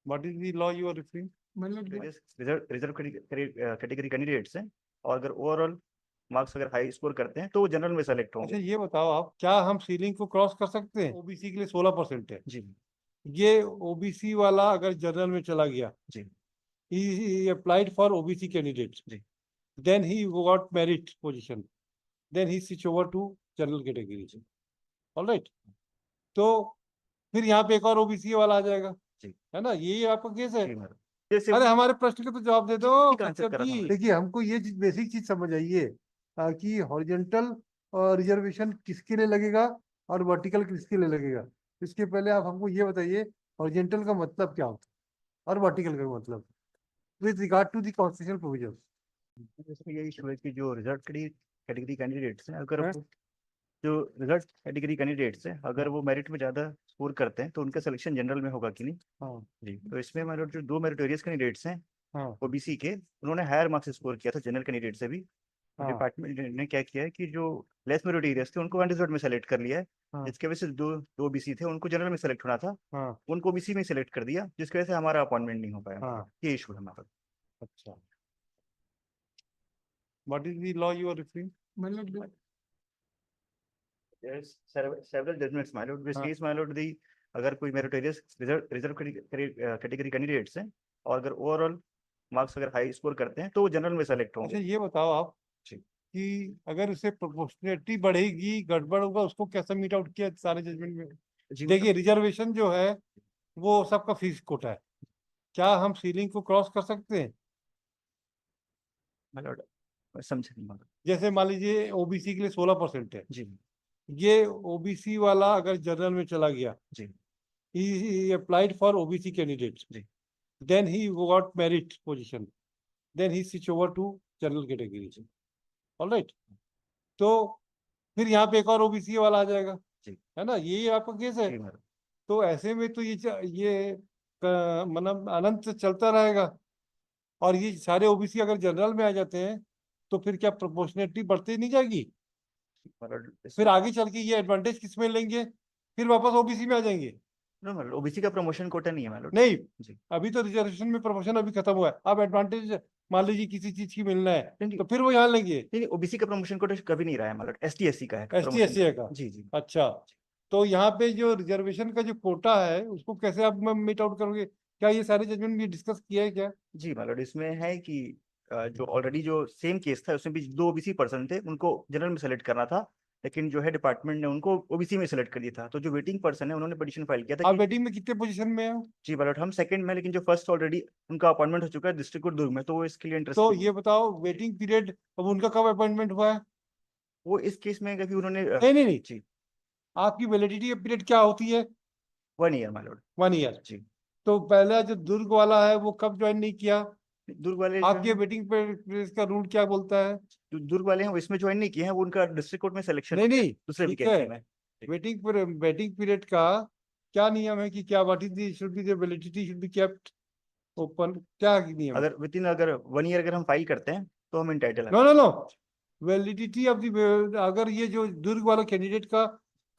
What is the law you are referring? Reserve category candidates हैं और अगर overall marks अगर हाई स्कोर करते हैं तो वो जनरल में सेलेक्ट अच्छा, होंगे। ये बताओ आप, क्या हम सीलिंग को क्रॉस कर सकते हैं? ओबीसी के लिए 16% है। जी ये ओबीसी वाला अगर जनरल में चला गया, जी he applied for OBC candidate, ji then he got merit position, then he switch over to general category. All right, तो फिर यहाँ पे एक और ओबीसी वाला आ जाएगा, जी है ना? यही आपका केस है। जी मैडम। जैसे अरे हमारे प्रश्न का तो जवाब दे दो ठीक आंसर कश्यप करा था जी। मैंने। देखिए, हमको ये चीज बेसिक चीज समझ आइए कि हॉरिजॉन्टल रिजर्वेशन किसके लिए लगेगा और वर्टिकल किसके लिए लगेगा। इसके पहले आप हमको ये बताइए, हॉरिजॉन्टल का मतलब क्या होता है और वर्टिकल का मतलब with regard to the constitutional provision. इसमें यही इशू है कि जो रिजर्व कैटेगरी कैंडिडेट्स हैं अगर हैं? वो जो रिजर्व कैटेगरी कैंडिडेट्स हैं अगर वो मेरिट में ज़्यादा स्कोर करते हैं तो उनका सिलेक्शन जनरल में होगा कि नहीं। हाँ जी तो इसमें मतलब जो दो मेरिटोरियस कैंडिडेट्स हैं हाँ ओबीसी के उन्होंने हायर मार्क्स स्कोर किया था जनरल कैंडिडेट से भी। हाँ डिपार्टमेंट ने क्या किया है कि जो लेस मेरिटोरियस थे उनको अनरिजर्व में सेलेक्ट कर लिया है। हाँ जिसकी वजह से दो दो ओबीसी थे उनको जनरल में सेलेक्ट होना था, हाँ उनको ओबीसी में सेलेक्ट कर दिया जिसकी वजह से हमारा अपॉइंटमेंट नहीं हो पाया। हाँ। ये इशू है हमारा। अच्छा, what is the law you are referring? मतलब Yes, several judgments, my lord. Which हाँ, case, my lord, the अगर कोई मेरिटोरियस रिजर्व कैटेगरी कैंडिडेट्स हैं और अगर ओवरऑल मार्क्स अगर हाई स्कोर करते हैं तो वो जनरल में सेलेक्ट अच्छा, होंगे। ये बताओ आप जी कि अगर इससे प्रोपोर्शनलिटी बढ़ेगी, गड़बड़ होगा, उसको कैसे मीट आउट किया सारे जजमेंट में? जी देखिए, रिजर्वेशन जो है वो सबका फिक्स कोटा है। क्या हम सीलिंग को क्रॉस कर सकते हैं? my lord, मैं समझ नहीं मालूम। जैसे मान लीजिए ओबीसी के लिए 16% है। जी ये ओबीसी वाला अगर जनरल में चला गया, जी he applied for OBC candidate, ji then he got merit position, then he switch over to general category. All right, तो फिर यहाँ पे एक और ओबीसी वाला आ जाएगा, जी है ना? यही आपका केस है। जी मैडम। तो ऐसे में तो ये मतलब अनंत चलता रहेगा। और ये सारे ओबीसी अगर जनरल में आ जाते हैं तो फिर क्या प्रोपोर्शनलिटी बढ़ती नहीं जाएगी? मतलब फिर आगे चल के ये एडवांटेज किस में लेंगे? फिर वापस ओबीसी में आ जाएंगे। नो मतलब ओबीसी का प्रमोशन कोटा नहीं है मैडम। नहीं, जी अभी तो रिजर्वेशन में प्रमोशन अभी खत्म हुआ है। अब एडवांटेज मान लीजिए किसी चीज की मिलना है नहीं तो फिर वो यहाँ लेंगे। नहीं ओबीसी का प्रमोशन कोटा कभी नहीं रहा है मैडम, एसटी एससी का है एसटी प्रमोशन। एससी का? जी जी अच्छा, तो यहाँ पे जो रिजर्वेशन का जो कोटा है उसको कैसे आप मीट आउट करोगे? क्या ये सारे जजमेंट भी डिस्कस किया है क्या? जी मैडम। इसमें है कि जो ऑलरेडी जो सेम केस था उसमें भी दो ओबीसी पर्सन थे उनको जनरल में सेलेक्ट करना था, लेकिन जो है डिपार्टमेंट ने उनको ओबीसी में सेलेक्ट कर दिया था। तो जो वेटिंग पर्सन है उन्होंने पिटीशन फाइल किया था आप कि वेटिंग में कितने पोजीशन में हो? जी बैलट हम सेकंड में, लेकिन जो फर्स्ट ऑलरेडी उनका अपॉइंटमेंट हो चुका है डिस्ट्रिक्ट कोर्ट दुर्ग में तो वो इसके लिए तो इंटरेस्टेड। ये बताओ, वेटिंग पीरियड अब उनका कब अपॉइंटमेंट हुआ है? वो इस केस में कभी उन्होंने नहीं नहीं नहीं, जी आपकी वैलिडिटी पीरियड क्या होती है? 1 ईयर माय लॉर्ड। 1 ईयर। जी तो पहला जो दुर्ग वाला है वो कब ज्वाइन नहीं किया? दुर्ग वाले जो आपके है वेटिंग पीरियड का रूल क्या बोलता है? जो दुर्ग वाले हैं वो इसमें ज्वाइन नहीं किए हैं, वो उनका डिस्ट्रिक्ट कोर्ट में सिलेक्शन हो नहीं गया नहीं, दूसरे ठीक है। वैकेंसी में। वेटिंग पीरियड का क्या नियम है कि क्या what is the should be the validity should be kept open, क्या नियम है? अगर विद इन अगर 1 ईयर अगर हम फाइल करते हैं तो हम इंटाइटल है। No no no, validity of the, अगर ये जो दुर्ग वाला कैंडिडेट का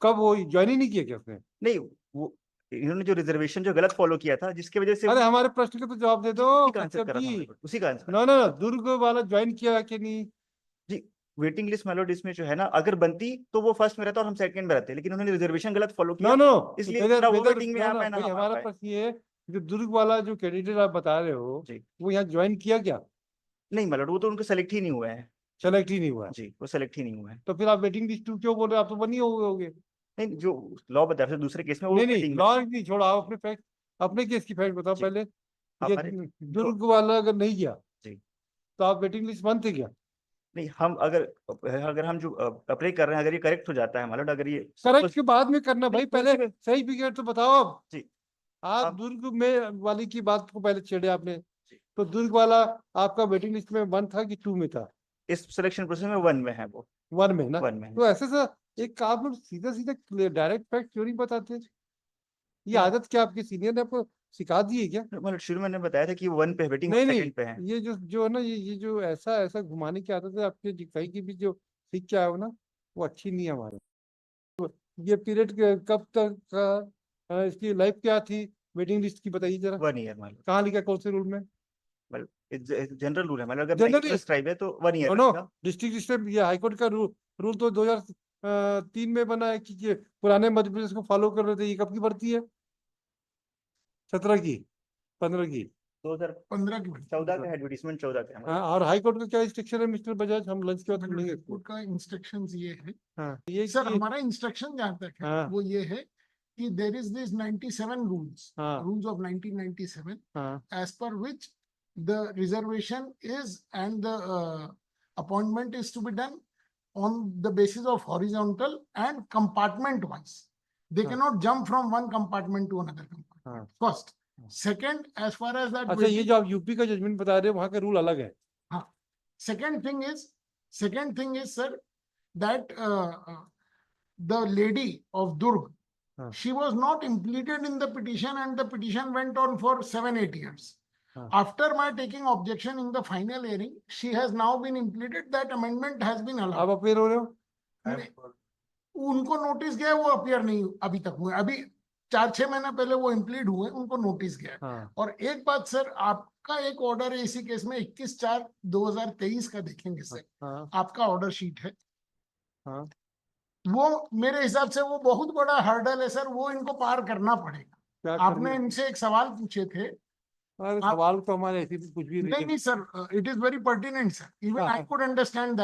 कब वो ज्वाइन ही नहीं किया क्या उसने? नहीं वो इन्होंने जो रिजर्वेशन जो गलत फॉलो किया था जिसकी वजह से अरे हमारे प्रश्न का तो जवाब दे दो उसी का आंसर कश्यप करा था जी। मैंने, उसी का आंसर। नो नो नो, दुर्ग वाला ज्वाइन किया कि नहीं? जी वेटिंग लिस्ट मेलोड इसमें जो है ना अगर बनती तो वो फर्स्ट में रहता और हम सेकंड में रहते, लेकिन उन्होंने रिजर्वेशन गलत फॉलो नो किया नो, इसलिए वेदर ना वो वेदर वेटिंग में नो आ नो पाए ना भाई, हम आ हमारा पाए। प्रश्न ये है, जो दुर्ग वाला जो कैंडिडेट आप बता रहे हो जी वो यहाँ ज्वाइन किया क्या? नहीं मेलोड वो तो उनको सेलेक्ट ही नहीं हुआ है। सेलेक्ट ही नहीं हुआ है? जी वो सेलेक्ट ही नहीं हुआ है। तो फिर आप वेटिंग लिस्ट टू क्यों बोल रहे हो? आप तो बनी होगे। नहीं जो लॉ बता रहे थे दूसरे केस में वो नहीं नहीं, वेटिंग में। लॉ नहीं छोड़ो, आप अपने फैक्ट, अपने केस की फैक्ट बताओ जी पहले। ये हमारे जो दुर्ग वाला अगर नहीं गया जी तो आप वेटिंग लिस्ट बंद थे क्या? नहीं हम अगर अगर हम जो अप्लाई कर रहे हैं अगर ये करेक्ट हो जाता है मतलब अगर ये करेक्ट suppose- के बाद में करना नहीं भाई, पहले दूसरे सही फिगर तो बताओ अब। जी आप हम दुर्ग में वाली की बात को पहले छेड़े आपने। जी तो दुर्ग वाला आपका वेटिंग लिस्ट में 1 था कि 2 में था? इस सिलेक्शन प्रोसेस में 1 में है वो। 1 में ना? 1 में है। तो ऐसे से एक आप लोग सीधा सीधा डायरेक्ट फैक्ट क्यों नहीं बताते? ये नहीं आदत क्या आपके सीनियर ने आपको सिखा दी है क्या? मतलब शुरू में मैंने बताया था कि 1 पे वेटिंग नहीं नहीं, सेकंड पे है। ये जो है ना, ये जो ऐसा ऐसा घुमाने की आदत है आपके दिखाई की भी, जो सीख के आए हो ना, वो अच्छी नहीं है हमारे। ये पीरियड कब तक का, इसकी लाइफ क्या थी? वेटिंग लिस्ट की बताइए जरा, 1 ईयर माइलॉर्ड। कहाँ लिखा है, कौन से रूल में? जनरल रूल है माइलॉर्ड, अगर जनरल नेक्स्ट ट्राइब है तो 1 ईयर नो, रहेगा। डिस्ट्रिक्ट लिस्ट ये हाईकोर्ट का रूल तो 2003 में बना है कि पुराने मध्य प्रदेश को फॉलो कर रहे थे। ये कब की भर्ती है? 17 की, 15 की? 2015 की 14 का एडवर्टीजमेंट 14 का है हाँ, हमारा। और हाई कोर्ट का क्या इंस्ट्रक्शन है मिस्टर बजाज? हम लंच के बाद सुनेंगे इसको। कोर्ट का इंस्ट्रक्शंस ये है हाँ, ये सर, कि हमारा इंस्ट्रक्शन जहाँ तक है हाँ, वो ये है कि देर इज दिस 97 हाँ, रूल्स ऑफ 1997 हाँ, as per which the reservation is and the appointment is to be done on the basis of horizontal and compartment wise. They हाँ, cannot jump from one compartment to another compartment. हाँ। First, second, as far as that अच्छा, ये waiting- जो आप UP का judgement बता रहे हैं वहां का रूल अलग है। हाँ, second thing is sir that the lady of Durg, हाँ, she was not impleted in the petition and the petition went on for 7-8 years. हाँ। After my taking objection in the final hearing, she has now been impleted. That amendment has been आप allowed. Appear हो रहे हो? उनको notice गया, वो appear नहीं अभी तक हुए। अभी 4-6 महीना पहले वो इम्प्लीड हुए, उनको नोटिस गया। हाँ, और एक बात सर, आपका एक ऑर्डर है इसी केस में 21/4/2023 का, देखेंगे सर हाँ, आपका ऑर्डर शीट है। हाँ। वो मेरे हिसाब से वो बहुत बड़ा हर्डल है सर, वो इनको पार करना पड़ेगा। क्या आपने करना? इनसे एक सवाल पूछे थे। अरे आप- सवाल तो हमारे ऐसे भी कुछ भी नहीं sir, it is very pertinent sir, even हाँ, I could understand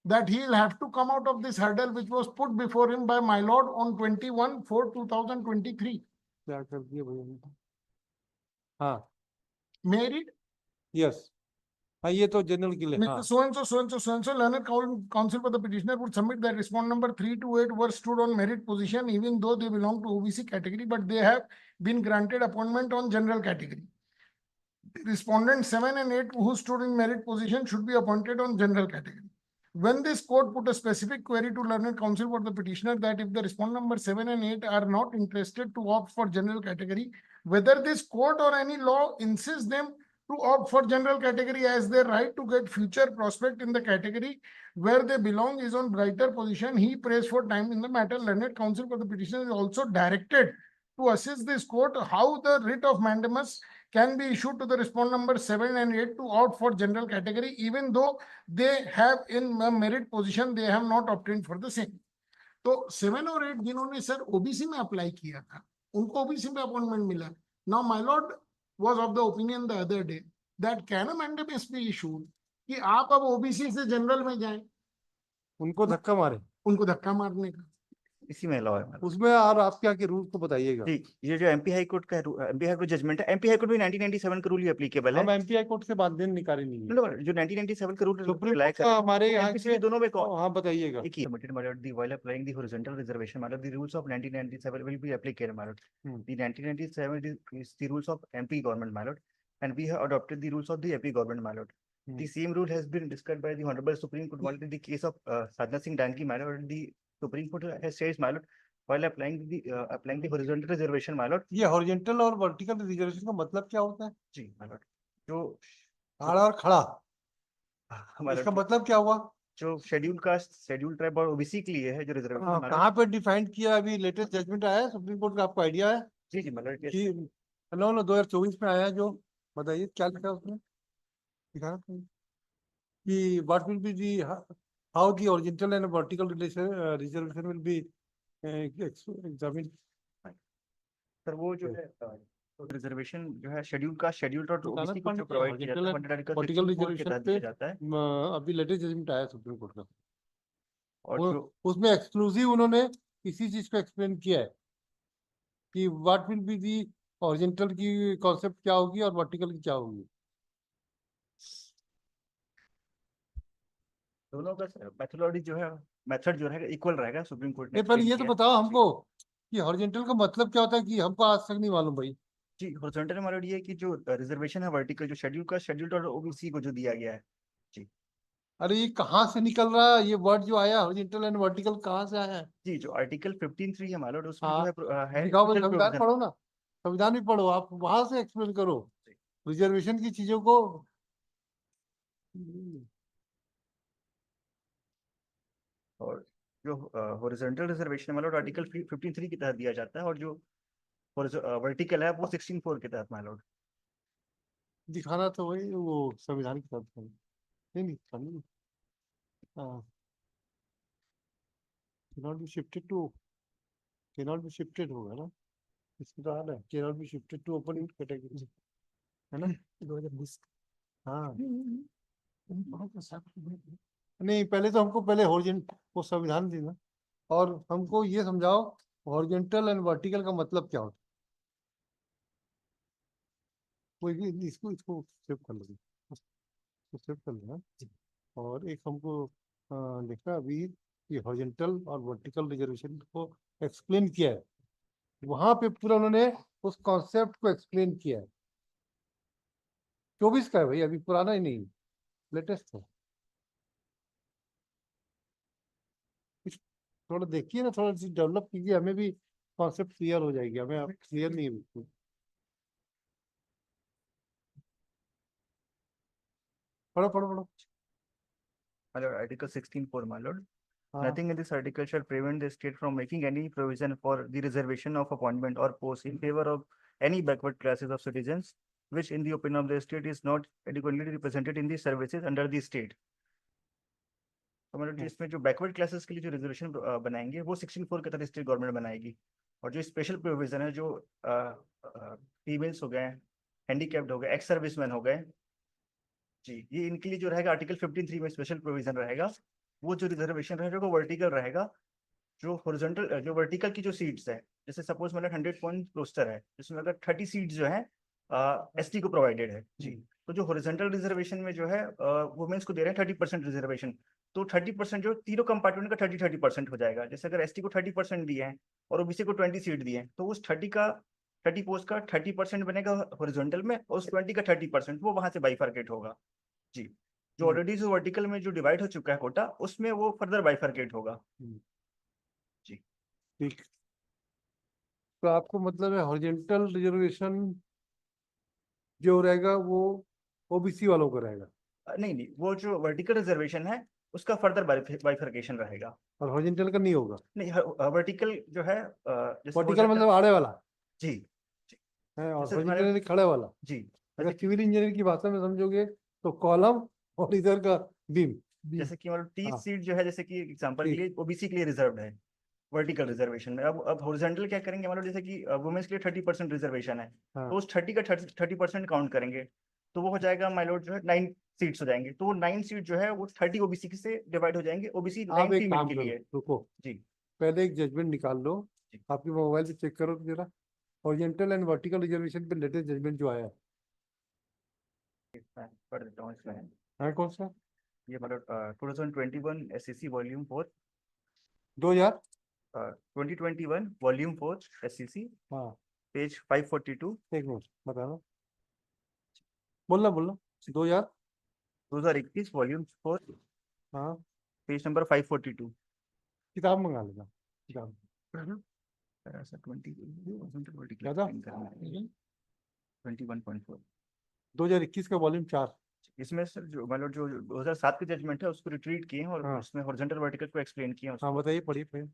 that he will have to come out of this hurdle which was put before him by my lord on 21/4/2023. क्या कर दिया भैया? हाँ, Married यस, हाँ, ये तो general के लिए। हाँ, Mr. So and so learned counsel for the petitioner would submit that respondent number 3 to 8 were stood on merit position even though they belong to OBC category, but they have been granted appointment on general category. Respondent 7 and 8 who stood in merit position should be appointed on general category. When this court put a specific query to learned counsel for the petitioner that if the respondent number 7 and 8 are not interested to opt for general category, whether this court or any law insists them to opt for general category as their right to get future prospect in the category where they belong is on brighter position, he prays for time in the matter. Learned counsel for the petitioner is also directed to assist this court how the writ of mandamus can be issued to the respondent number 7 and 8 to opt for general category even though they have in a merit position they have not obtained for the same. तो 7 और 8 जिन्होंने sir OBC में apply किया था उनको OBC में appointment मिला। Now my Lord was of the opinion the other day that can a mandamus be issued कि आप अब ओबीसी से जनरल में जाएं, उनको धक्का मारे, उनको धक्का मारने का इसी में लॉ है हमारा। उसमें। और आप क्या के रूल को बताइएगा? जी, ये जो एमपी हाई कोर्ट का एमपी हाई कोर्ट जजमेंट है, एमपी हाई कोर्ट में 1997 का रूल ही एप्लीकेबल है। हम एमपी हाई कोर्ट से बात दिन निकाले नहीं है। मतलब जो 1997 का रूल सुप्रीम अप्लाई कोर्ट का हमारे यहाँ एमपीसी के दोनों में हाँ, बताइएगा। एक ही submitted my lord, the while applying the horizontal reservation my lord, the rules of 1997 will be applicable my lord. The 1997 is the rules of MP government my lord, and we have adopted the rules of the AP government my lord. The same rule has been discussed by the Honorable Supreme Court while in the case of Sadhana Singh Danki my lord. The Supreme Court has said my lord while applying the horizontal reservation my lord. ये horizontal और vertical reservation का मतलब क्या होता है? जी my lord, जो आड़ा और खड़ा, हमारा इसका मतलब क्या हुआ? जो शेड्यूल कास्ट, शेड्यूल ट्राइब और ओबीसी के लिए है जो रिजर्वेशन कहाँ पे डिफाइन किया? अभी लेटेस्ट जजमेंट आया है सुप्रीम कोर्ट का, आपको आइडिया है? जी जी मतलब कि नो 2024 में आया है जो, बताइए क्या लिखा है उसमें? दिखा कि what will be the how the horizontal and vertical reservation will be examine. Sir वो जो है रिजर्वेशन जो है शेड्यूल का शेड्यूल और ओबीसी को जो प्रोवाइड किया जाता है अंडर आर्टिकल वर्टिकल 64 के रिजर्वेशन तहत पे दिया जाता है। अभी लेटेस्ट जजमेंट आया सुप्रीम कोर्ट का, और जो उसमें एक्सक्लूसिव उन्होंने इसी चीज को एक्सप्लेन किया है कि what will be the horizontal की कॉन्सेप्ट क्या होगी और वर्टिकल की क्या होगी। दोनों का मेथोडोलॉजी जो है, मेथड जो है इक्वल रहेगा। सुप्रीम कोर्ट ने नहीं, पहले explain ये तो किया है। बताओ हमको कि हॉरिजॉन्टल का मतलब क्या होता है, कि हमको आज तक नहीं मालूम भाई। जी, हॉरिजॉन्टल हमारा ये है कि जो रिजर्वेशन है वर्टिकल जो शेड्यूल का शेड्यूल और ओबीसी को जो दिया गया है। जी अरे ये कहाँ से निकल रहा है ये वर्ड जो आया हॉरिजॉन्टल एंड वर्टिकल, कहाँ से आया है? जी, जो आर्टिकल 15(3) है हमारा उसमें हाँ, जो है दिखाओ भाई, special संविधान provision। पढ़ो ना, संविधान भी पढ़ो, आप वहां से एक्सप्लेन करो रिजर्वेशन की चीजों को। और जो हॉरिजॉन्टल रिजर्वेशन मतलब आर्टिकल 15(3) के तहत दिया जाता है। और जो वर्टिकल है वो 16(4) के तहत माय लॉर्ड। दिखाना तो वही वो संविधान के साथ नहीं दिखाना। हाँ, cannot be shifted to, cannot be shifted होगा ना, इसमें तो हाल है cannot be shifted to open category, है ना 2020। हाँ नहीं, पहले तो हमको पहले हॉरिजॉन्टल वो संविधान देना, और हमको ये समझाओ हॉरिजॉन्टल एंड वर्टिकल का मतलब क्या होता है। कोई इसको इसको सेव कर लो, इसको सेव कर लेना। और एक हमको लिखना अभी कि हॉरिजॉन्टल और वर्टिकल रिजर्वेशन को एक्सप्लेन किया है, वहां पे पूरा उन्होंने उस कॉन्सेप्ट को एक्सप्लेन किया है। 24 का है भाई, अभी पुराना ही नहीं, लेटेस्ट है। कुछ थोड़ा देखिए ना, थोड़ा डेवलप कीजिए, हमें भी कॉन्सेप्ट क्लियर हो जाएगी, हमें अब क्लियर नहीं है बिल्कुल। पढ़ो पढ़ो पढ़ो। My lord, Article 16(4), my lord. हाँ Nothing in this article shall prevent the state from making any provision for the reservation of appointment or post in favor of any backward classes of citizens, which in the opinion of the state is not adequately represented in the services under the state. तो मतलब इसमें जो backward classes के लिए जो reservation बनाएंगे वो 16(4) के तहत स्टेट गवर्नमेंट बनाएगी। और जो स्पेशल प्रोविजन है, जो फीमेल्स हो गए, हैंडीकैप्ड हो गए, एक्स सर्विसमैन हो गए जी, ये इनके लिए जो रहेगा आर्टिकल 15(3) में स्पेशल प्रोविजन रहेगा। वो जो रिजर्वेशन रहेगा वो वर्टिकल रहेगा। जो हॉरिजॉन्टल जो वर्टिकल की जो सीट्स है, जैसे सपोज मतलब 100 पॉइंट रोस्टर है, जिसमें अगर 30 सीट्स जो है एसटी को प्रोवाइडेड है जी, तो जो हॉरिजॉन्टल रिजर्वेशन में जो है वुमेन्स को दे रहे हैं 30% रिजर्वेशन, तो 30% जो तीनों कंपार्टमेंट का 30% हो जाएगा। जैसे अगर एसटी को 30% दिए हैं और ओबीसी को 20 सीट दिए हैं, तो उस 30 पोस्ट का 30% बनेगा हॉरिजॉन्टल में, और उस 20 का 30% वो वहां से बाइफर्केट होगा जी। जो ऑलरेडी जो वर्टिकल में जो डिवाइड हो चुका है कोटा, उसमें वो फर्दर बाइफर्केट होगा जी। ठीक, तो आपको मतलब है हॉरिजॉन्टल रिजर्वेशन जो रहेगा वो ओबीसी वालों का रहेगा, नहीं नहीं, वो जो वर्टिकल रिजर्वेशन है उसका फर्दर बाइफर्केशन रहेगा। और हॉरिजॉन्टल का नहीं होगा। नहीं, वर्टिकल जो है जैसे हो वर्टिकल सकता मतलब आड़े वाला जी है, और जैसे हॉरिजॉन्टल खड़े वाला। जी अगर सिविल इंजीनियर की भाषा में समझोगे तो कॉलम और इधर का बीम। जैसे कि मतलब 30 हाँ सीट जो है, जैसे कि एग्जांपल के लिए ओबीसी के लिए रिजर्व है वर्टिकल रिजर्वेशन में। अब हॉरिजॉन्टल क्या करेंगे, मतलब जैसे कि वुमेन्स के लिए 30% रिजर्वेशन है, हाँ तो उस 30 का 30% काउंट करेंगे, तो वो हो जाएगा माय लॉर्ड जो है 9 सीट्स हो जाएंगे। तो वो 9 सीट जो है वो 30 ओबीसी से डिवाइड हो जाएंगे, ओबीसी आप 9 एक फीमेल काम के करो, लिए रुको, जी। पहले एक जजमेंट निकाल लो, जी। आपके मोबाइल से चेक करो जरा, हॉरिजॉन्टल एंड वर्टिकल रिजर्वेशन पे लेटेस्ट जजमेंट जो आया मैं पढ़ देता हूँ इसमें। है कौन सा? ये मतलब 2021 एससीसी वॉल्यूम 4, 2000। 2021 वॉल्यूम 4 एससीसी, हाँ पेज 542। एक मिनट बताना, बोलना बोलना। 2000। 2021 वॉल्यूम 4, हाँ, पेज नंबर 542। किताब मंगा लेना, किताब। ऐसा 20 क्या था? 21.4। 2021 का वॉल्यूम 4। इसमें सर जो मतलब जो 2007 के जजमेंट है उसको रिट्रीट किए हैं और हाँ उसमें हॉरिजॉन्टल वर्टिकल को एक्सप्लेन किए हैं हाँ उसको। बताइए, पढ़िए पढ़िए।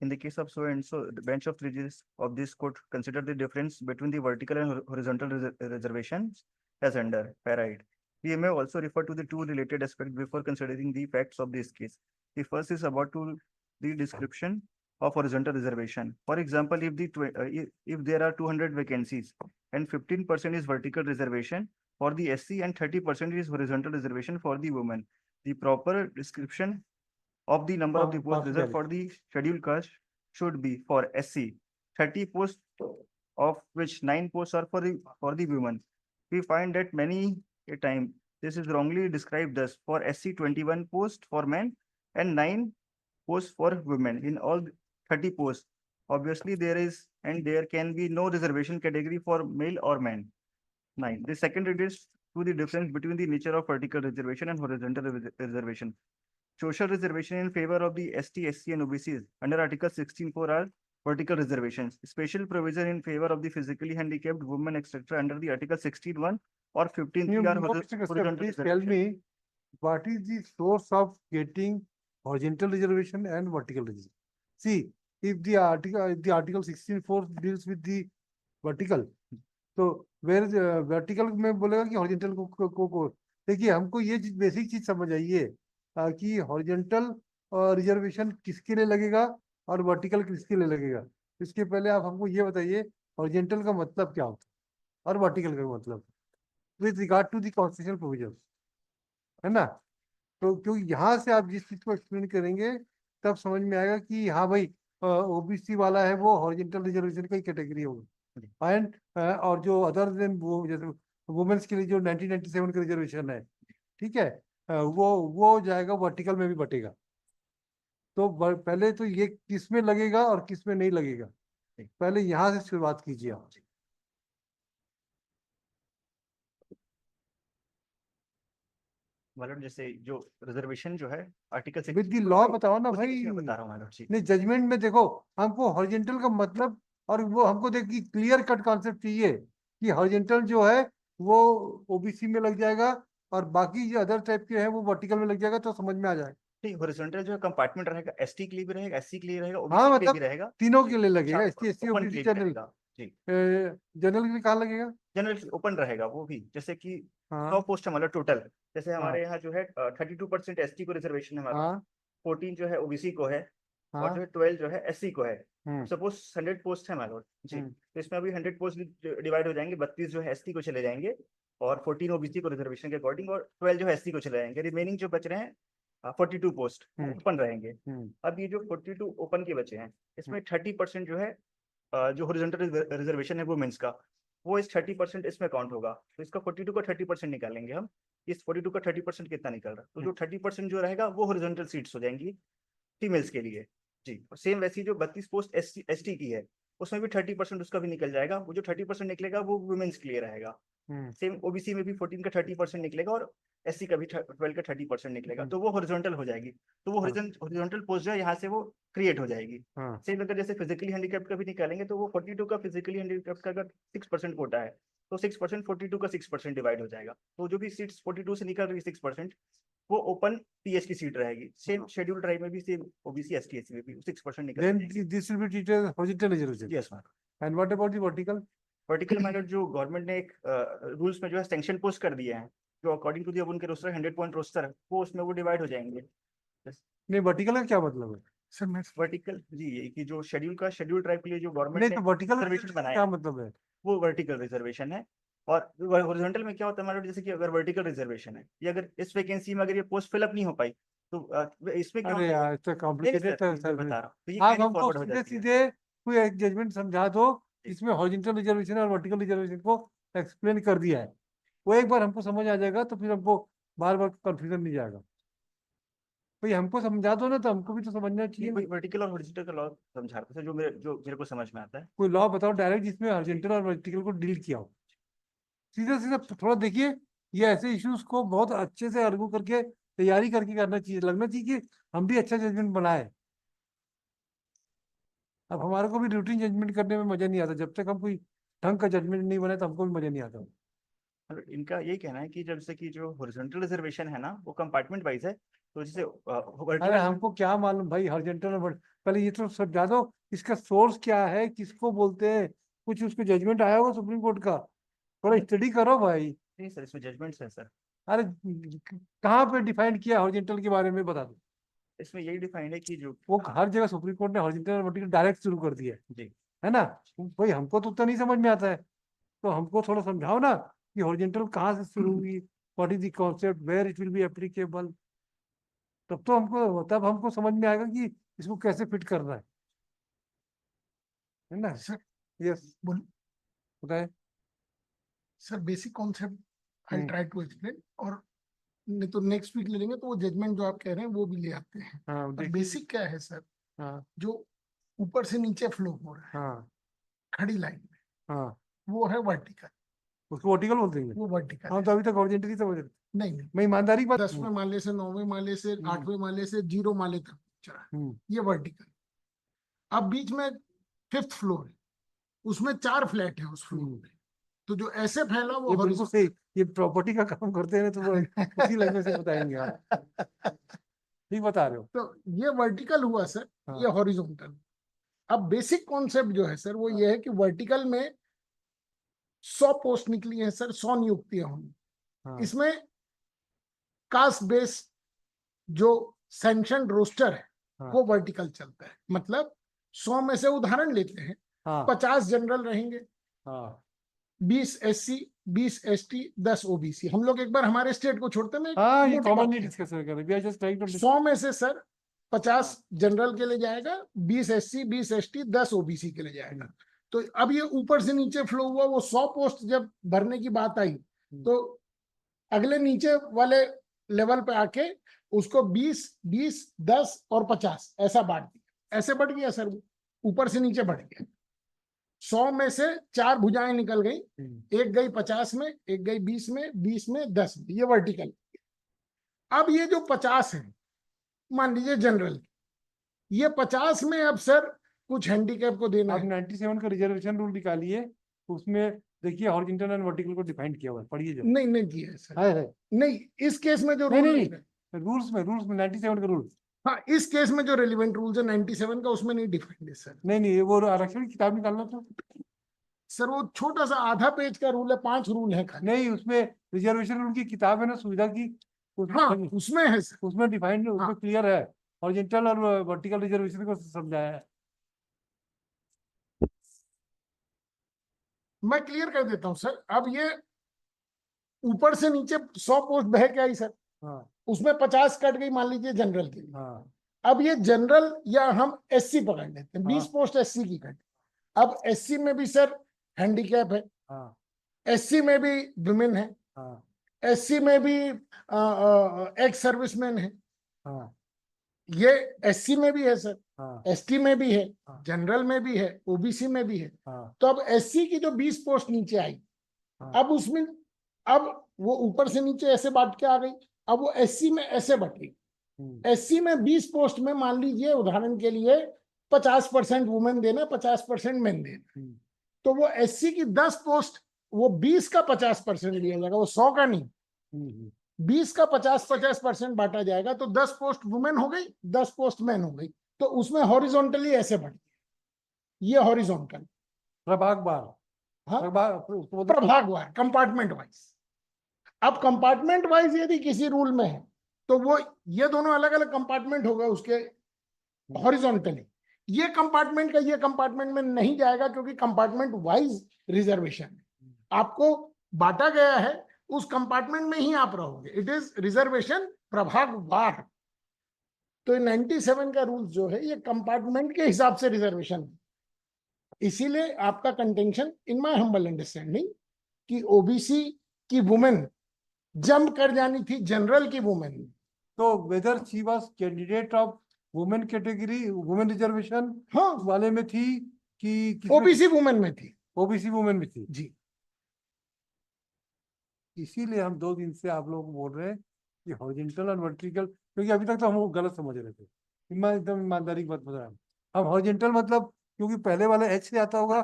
In the case of so and so, the bench of judges of this court consider the difference between the vertical and horizontal reservations as under para 8. We may also refer to the two related aspects before considering the facts of this case. The first is about to the description of horizontal reservation. For example, if there are 200 vacancies and 15% is vertical reservation for the SC and 30% is horizontal reservation for the women, the proper description of the number of the posts reserved for the scheduled caste should be for SC 30 posts, of which 9 posts are for the women. We find that many a time this is wrongly described as for SC 21 posts for men and 9 posts for women. In all 30 posts, obviously there can be no reservation category for male or man. 9. The second relates to the difference between the nature of vertical reservation and horizontal reservation. Social reservation in favor of the ST, SC, and OBCs under Article 16(4) are vertical reservations. Special provision in favor of the physically handicapped women, etc., under the Article 16(1) or 15(3) are horizontal Please tell reservations. me, what is the source of getting horizontal reservation and vertical reservation? See, if the article 16(4) deals with the vertical, तो where vertical में बोलेगा कि horizontal को देखिए हमको ये चीज basic चीज समझ आइए कि हॉरिजॉन्टल रिजर्वेशन किसके लिए लगेगा और वर्टिकल किसके लिए लगेगा। इसके पहले आप हमको ये बताइए हॉरिजॉन्टल का मतलब क्या होता है और वर्टिकल का मतलब with regard to the constitutional provision, है ना। तो क्योंकि यहाँ से आप जिस चीज को एक्सप्लेन करेंगे तब समझ में आएगा कि हाँ भाई ओबीसी वाला है वो हॉरिजॉन्टल रिजर्वेशन का ही कैटेगरी होगा एंड और जो अदर देन वो जैसे वुमेन्स के लिए जो 1997 का रिजर्वेशन है, ठीक है, वो जाएगा वर्टिकल में भी बटेगा। तो पहले तो ये किस में लगेगा और किस में नहीं लगेगा, पहले यहाँ से शुरुआत कीजिए आप। मतलब जैसे जो रिजर्वेशन जो है आर्टिकल विद द लॉ बताओ ना भाई। बता रहा हूँ मैडम जी। नहीं, जजमेंट में देखो हमको हॉरिजॉन्टल का मतलब और वो हमको देखिए क्लियर कट कॉन्सेप्ट चाहिए कि हॉरिजॉन्टल जो है वो ओबीसी में लग जाएगा और बाकी जो अदर टाइप के हैं वो वर्टिकल में लग जाएगा, तो समझ में आ जाएगा। नहीं, हॉरिजॉन्टल जो कंपार्टमेंट रहेगा एसटी के लिए भी रहेगा, एससी के लिए रहेगा, हाँ ओबीसी के लिए मतलब भी रहेगा, तीनों के लिए लगेगा, अच्छा, एसटी एससी ओपन के ओबीसी लिए भी जनरल। रहेगा जी। जनरल के लिए कहाँ लगेगा? जनरल ओपन रहेगा वो भी, जैसे कि 100 हाँ पोस्ट है मतलब टोटल, जैसे हाँ हमारे यहाँ जो है 32% एसटी को रिजर्वेशन है हमारा, हाँ 14 जो है ओबीसी को है, और जो हाँ। है 12 जो है एससी को है। हम्म सपोज 100 पोस्ट है मैलोड जी, हम्म तो इसमें अभी 100 पोस्ट डिवाइड हो जाएंगे, 32 जो है एसटी को चले जाएंगे और 14 ओबीसी को रिजर्वेशन के अकॉर्डिंग, और 12 जो है एससी को चले जाएंगे। रिमेनिंग जो बच रहे हैं 42 पोस्ट ओपन रहेंगे। अब ये जो 42 ओपन के बचे हैं इसमें 30% जो है जो हॉरिजॉन्टल रिजर्वेशन है वुमेन्स का, वो इस 30% इसमें काउंट होगा। तो इसका 42 का 30% निकालेंगे हम, इस 42 का 30% कितना निकल रहा है, तो जो 30% जो रहेगा वो हॉरिजॉन्टल सीट्स हो जाएंगी फीमेल्स के लिए जी। सेम वैसी जो 32 पोस्ट एसटी की है उसमें भी 30% उसका भी निकल जाएगा, वो जो 30% निकलेगा वो वुमेन्स के लिए रहेगा। सेम ओबीसी में भी 14 का 30% निकलेगा और एससी का भी 12 का 30% निकलेगा, तो वो हॉरिजॉन्टल हो जाएगी। तो वो हॉरिजॉन्टल पोस्ट जो है यहाँ से वो क्रिएट हो जाएगी। सेम अगर जैसे फिजिकली हैंडीकैप्ड का भी निकालेंगे तो वो 42 का फिजिकली हैंडीकैप्ड का अगर 6% कोटा है तो 6% 42 का 6% डिवाइड हो जाएगा। तो जो भी सीट्स 42 से निकल रही 6% वो ओपन पीएच की सीट रहेगी। सेम शेड्यूल ट्राइब में भी सेम ओबीसी एसटी एससी में भी 6% निकल then जाएगी। this will be treated as horizontal reservation. Yes ma'am. And what about the vertical? Vertical manager जो गवर्नमेंट ने एक रूल्स में जो है सैंक्शन पोस्ट कर दिए हैं, जो अकॉर्डिंग टू दी अब उनके रोस्टर 100 पॉइंट रोस्टर वो उसमें वो डिवाइड हो जाएंगे। नहीं, वर्टिकल का क्या मतलब है? सर मैं वर्टिकल जी ये कि जो शेड्यूल ट्राइब के लिए जो गवर्नमेंट नहीं ने तो वर्टिकल रिजर्वेशन बनाया क्या मतलब है? वो वर्टिकल रिजर्वेशन है। और हॉरिजॉन्टल में क्या होता है मैडम, जैसे कि अगर वर्टिकल रिजर्वेशन है या अगर इस वैकेंसी में अगर ये पोस्ट फिलअप नहीं हो पाई तो इसमें क्या अरे होता है, यार इतना नहीं कॉम्प्लिकेटेड सर, है बता रहा हूँ, तो ये आप कैरी हमको फॉरवर्ड हो सीधे जाती है। सीधे कोई एक जजमेंट समझा दो इसमें हॉरिजॉन्टल रिजर्वेशन और वर्टिकल रिजर्वेशन को एक्सप्लेन कर दिया है, वो एक बार हमको समझ आ जाएगा तो फिर हमको बार बार कंफ्यूजन नहीं जाएगा। भाई हमको समझा दो ना, तो हमको भी तो समझना चाहिए ना। कोई वर्टिकल और हॉरिजॉन्टल का लॉ समझा रहा था जो मेरे को समझ में आता है। कोई लॉ बताओ डायरेक्ट जिसमें हॉरिजॉन्टल और वर्टिकल को डील किया हो। सीधा सीधा थोड़ा देखिए, ये ऐसे इश्यूज को बहुत अच्छे से आर्गू करके तैयारी करके करना चाहिए, लगना चाहिए कि हम भी अच्छा जजमेंट बनाए। अब हमारे को भी रूटीन जजमेंट करने में मजा नहीं आता, जब तक हम कोई ढंग का जजमेंट नहीं बनाए तो हमको भी मजा नहीं आता। मतलब इनका यही कहना है कि जब से कि जो हॉरिजॉन्टल रिजर्वेशन है ना वो कंपार्टमेंट वाइज है, तो जैसे अरे वर्टिकल हमको क्या मालूम भाई हॉरिजॉन्टल और पहले ये तो समझा दो इसका सोर्स क्या है, किसको बोलते हैं, कुछ उसको जजमेंट आया होगा सुप्रीम कोर्ट का, थोड़ा स्टडी करो भाई। नहीं सर, इसमें जजमेंट्स है सर। अरे कहाँ पे डिफाइन किया हॉरिजॉन्टल के बारे में बता दो। इसमें यही डिफाइंड है कि जो वो हर जगह सुप्रीम कोर्ट ने हॉरिजॉन्टल और वर्टिकल डायरेक्ट शुरू कर दिया जी है ना। भाई हमको तो उतना नहीं समझ में आता है, तो हमको थोड़ा समझाओ ना कि हॉरिजॉन्टल कहाँ से शुरू हुई, what is the concept, where it will be applicable, तब हमको समझ में आएगा कि इसको कैसे फिट करना है ना। सर यस बोल बताए। Sir basic concept I hmm, try to explain, और नहीं तो नेक्स्ट वीक ले लेंगे तो वो जजमेंट जो आप कह रहे हैं वो भी ले आते हैं। हाँ और देखिए। बेसिक क्या है सर, हाँ जो ऊपर से नीचे फ्लो हो रहा है हाँ खड़ी लाइन में, हाँ वो है वर्टिकल, उसको वर्टिकल बोलते हैं। वो वर्टिकल हाँ है। तो अभी तक हॉरिजॉन्टल ही समझ रहे। नहीं नहीं, मैं ईमानदारी की बात 10वें माले से 9वें माले से 8वें माले से 0 माले तक चढ़ा है, ये वर्टिकल। अब बीच में 5th फ्लोर है, उसमें 4 फ्लैट है उस फ्लोर में, तो जो ऐसे फैला वो ये बिल्कुल सही, ये प्रॉपर्टी का काम करते हैं तो वो उसी लैंग्वेज से बताएंगे आप। ठीक बता रहे हो। तो ये वर्टिकल हुआ सर, हाँ ये हॉरिजॉन्टल। अब बेसिक कॉन्सेप्ट जो है सर वो ये है कि वर्टिकल में 100 पोस्ट निकली है सर, 100 नियुक्तियां होंगी। हाँ, इसमें कास्ट बेस जो सैंक्शन रोस्टर है हाँ, वो वर्टिकल चलता है। मतलब 100 में से उदाहरण लेते हैं, हाँ, 50 जनरल रहेंगे, हाँ, 20 SC, 20 ST, 10 OBC। हम लोग एक बार हमारे स्टेट को छोड़ते हैं, हाँ, ये मोटी बात कॉमनली है। डिस्कस कर रहे हैं, we are just trying to 100 में से सर 50 जनरल के लिए जाएगा, 20 SC, 20 ST, 10 OBC के लिए जाएगा। तो अब ये ऊपर से नीचे फ्लो हुआ, वो 100 पोस्ट जब भरने की बात आई तो अगले नीचे वाले लेवल पे आके उसको 20, 20, 10 और 50 ऐसा बांट दिया। ऐसे बढ़ गया सर, ऊपर से नीचे बढ़ गया। 100 में से 4 भुजाएं निकल गई, एक गई 50 में, एक गई 20 में, 20 में, 10 में, ये वर्टिकल। अब ये जो 50 है मान लीजिए जनरल, ये 50 में अब सर कुछ हैंडीकैप को देना आप है। 97 का रिजर्वेशन रूल निकालिए, उसमें देखिए हॉरिजॉन्टल एंड वर्टिकल को डिफाइन किया हुआ है, पढ़िए जरा। नहीं नहीं किया है सर, है नहीं इस केस में जो नहीं रूल नहीं रूल्स में 97 का रूल। हाँ इस केस में जो रेलिवेंट रूल्स है 97 का उसमें नहीं डिफाइंड है सर। नहीं वो आरक्षण की किताब निकालना तो सर वो छोटा सा आधा पेज का रूल है, 5 रूल है खाली। नहीं, उसमें रिजर्वेशन रूल की किताब है ना, सुविधा की, हाँ उसमें है सर। उसमें डिफाइंड, हाँ। उसमें क्लियर है हॉरिजॉन्टल और वर्टिकल रिजर्वेशन को समझाया है। मैं क्लियर कर देता हूँ सर। अब ये ऊपर से नीचे 100 पोस्ट बह के आई सर, हाँ, उसमें 50 कट गई मान लीजिए जनरल के लिए। हाँ, अब ये जनरल या हम SC पकड़ लेते हैं, 20 हाँ, पोस्ट SC की कट। अब SC में भी सर हैंडीकैप है, हाँ, SC में भी वुमेन है, हाँ, SC में भी एक्स सर्विसमैन है, हाँ, ये SC में भी है सर, हाँ, ST में भी है, हाँ, जनरल में भी है, OBC में भी है। हाँ, तो अब SC की जो 20 पोस्ट नीचे आई, हाँ, अब उसमें अब वो ऊपर से नीचे ऐसे बांट के आ गई, अब वो SC में ऐसे बट गई। SC में 20 पोस्ट में मान लीजिए उदाहरण के लिए 50% वुमेन देना, 50% मेन देना, तो वो SC की 10 पोस्ट, वो 20 का 50% लिया जाएगा, वो 100 का नहीं, 20 का 50% बांटा जाएगा। तो 10 पोस्ट वुमेन हो गई, 10 पोस्ट मेन हो गई, तो उसमें हॉरिजॉन्टली ऐसे बढ़ गया, ये हॉरिजॉन्टल प्रभाग बार, हाँ प्रभाग प्रभागवार, कंपार्टमेंट वाइज। अब कंपार्टमेंट वाइज यदि किसी रूल में है तो वो ये दोनों अलग अलग कंपार्टमेंट होगा उसके हॉरिजॉन्टली। ये कंपार्टमेंट का ये कंपार्टमेंट में नहीं जाएगा क्योंकि कंपार्टमेंट वाइज रिजर्वेशन है, आपको बांटा गया है, उस कंपार्टमेंट में ही आप रहोगे। इट इज रिजर्वेशन प्रभागवार। तो 97 का रूल जो है ये कंपार्टमेंट के हिसाब से रिजर्वेशन है। इसीलिए आपका contention in my humble understanding कि OBC की वुमेन जंप कर जानी थी जनरल की वुमेन। तो whether she was candidate of women category, women reservation हाँ वाले में थी कि OBC वुमेन में थी ओबीसी वुमेन में थी। जी। इसीलिए हम 2 दिन से आप लोग बोल रहे हैं कि हॉरिजॉन्टल और वर्टिकल, क्योंकि अभी तक तो हम गलत समझ रहे थे। एकदम ईमानदारी की बात बता रहा हूं। हम हॉरिजॉन्टल मतलब क्योंकि पहले वाला H से आता होगा